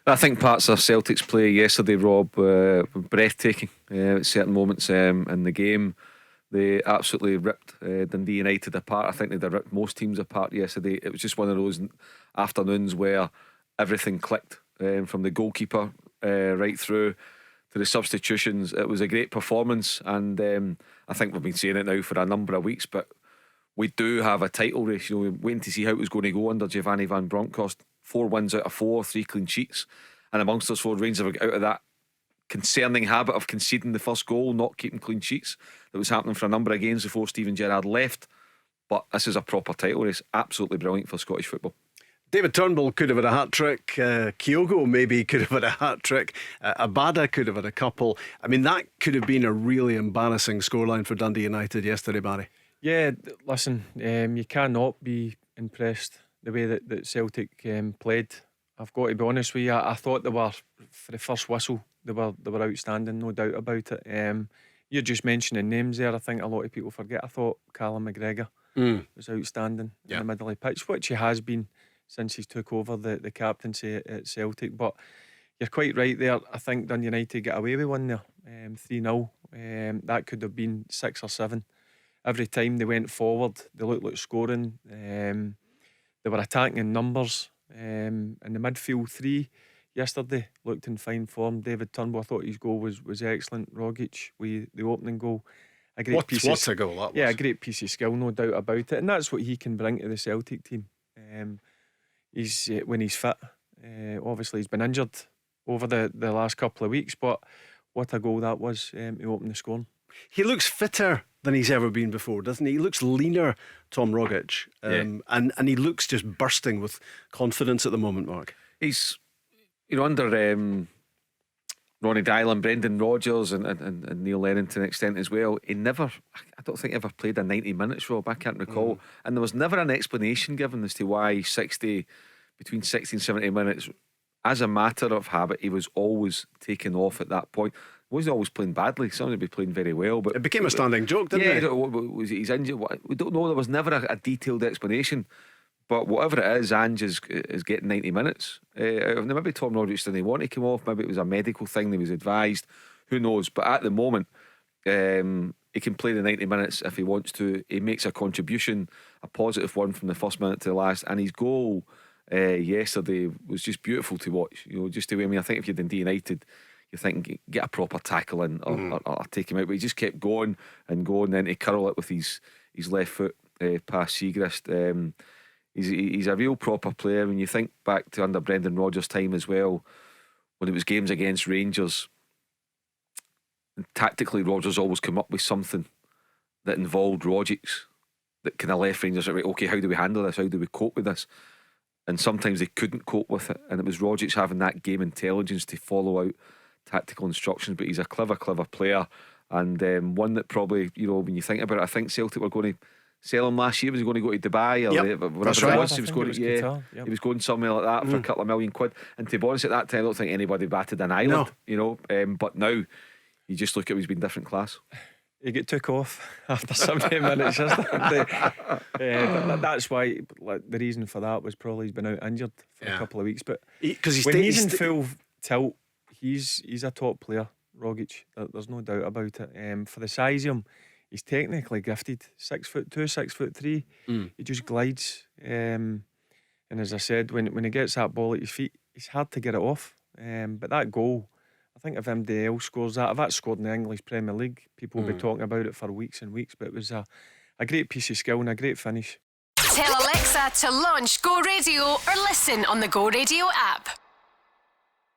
I think parts of Celtic's play yesterday, Rob, were breathtaking at certain moments in the game. They absolutely ripped Dundee United apart. I think they'd have ripped most teams apart yesterday. It was just one of those afternoons where everything clicked, from the goalkeeper right through to the substitutions. It was a great performance, and I think we've been saying it now for a number of weeks, but we do have a title race. We're waiting to see how it was going to go under Giovanni Van Bronckhorst. 4 wins out of 4, 3 clean sheets, and amongst those 4, Rangers have got out of that concerning habit of conceding the first goal, not keeping clean sheets. That was happening for a number of games before Steven Gerrard left. But this is a proper title race. Absolutely brilliant for Scottish football. David Turnbull could have had a hat-trick. Kyogo maybe could have had a hat-trick. Abada could have had a couple. I mean, that could have been a really embarrassing scoreline for Dundee United yesterday, Barry. Yeah, listen, you cannot be impressed the way that Celtic played. I've got to be honest with you. I thought they were, for the first whistle, they were outstanding, no doubt about it. You're just mentioning names there. I think a lot of people forget. I thought Callum McGregor was outstanding in the middle of the pitch, which he has been since he's took over the captaincy at Celtic. But you're quite right there. I think Dundee United got away with one there, 3-0. That could have been 6 or 7. Every time they went forward, they looked like scoring. They were attacking in numbers. And the midfield 3 yesterday looked in fine form. David Turnbull, I thought his goal was excellent. Rogic with the opening goal, a great piece. What a goal that was! Yeah, a great piece of skill, no doubt about it. And that's what he can bring to the Celtic team. He's when he's fit. Obviously, he's been injured over the last couple of weeks, but what a goal that was to open the scoring. He looks fitter than he's ever been before, doesn't he? He looks leaner, Tom Rogic, and he looks just bursting with confidence at the moment, Mark. He's, under Ronnie Dylan, Brendan Rodgers and Neil Lennon to an extent as well. He never, I don't think ever played a 90 minutes, Rob. I can't recall. And there was never an explanation given as to why between 60 and 70 minutes. As a matter of habit, he was always taken off at that point. He wasn't always playing badly. Somebody would be playing very well, but it became a standing joke, didn't it? Was he's injured? We don't know. There was never a detailed explanation. But whatever it is, Ange is getting 90 minutes. Maybe Tom Rogic didn't want to come off. Maybe it was a medical thing. He was advised. Who knows? But at the moment, he can play the 90 minutes if he wants to. He makes a contribution, a positive one from the first minute to the last. And his goal yesterday was just beautiful to watch. Just the way, I think if you're Dundee United, you think get a proper tackle in or take him out, but he just kept going and going, then to curl it with his left foot past Segrist. He's a real proper player. When you think back to under Brendan Rodgers' time as well, when it was games against Rangers, tactically Rodgers always come up with something that involved Rogic's that kind of left Rangers right, okay, how do we handle this, how do we cope with this? And sometimes they couldn't cope with it, and it was Rogic's having that game intelligence to follow out tactical instructions. But he's a clever player, and one that probably, when you think about it, I think Celtic were going to sell him last year. Was he going to go to Dubai or whatever it was? He was going to, he was going somewhere like that for a couple of £1 million. And to be honest, at that time I don't think anybody batted an eyelid. But now you just look at him, he's been different class. He got took off after 70 minutes yesterday. That's why, the reason for that was probably he's been out injured for a couple of weeks. But when he's in full tilt, he's a top player, Rogic. There's no doubt about it. For the size of him, he's technically gifted. 6'2", 6'3". He just glides. And as I said, when he gets that ball at his feet, it's hard to get it off. But that goal, I think if MD else scores that, if that's scored in the English Premier League, people will be talking about it for weeks and weeks. But it was a great piece of skill and a great finish. Tell Alexa to launch Go Radio or listen on the Go Radio app.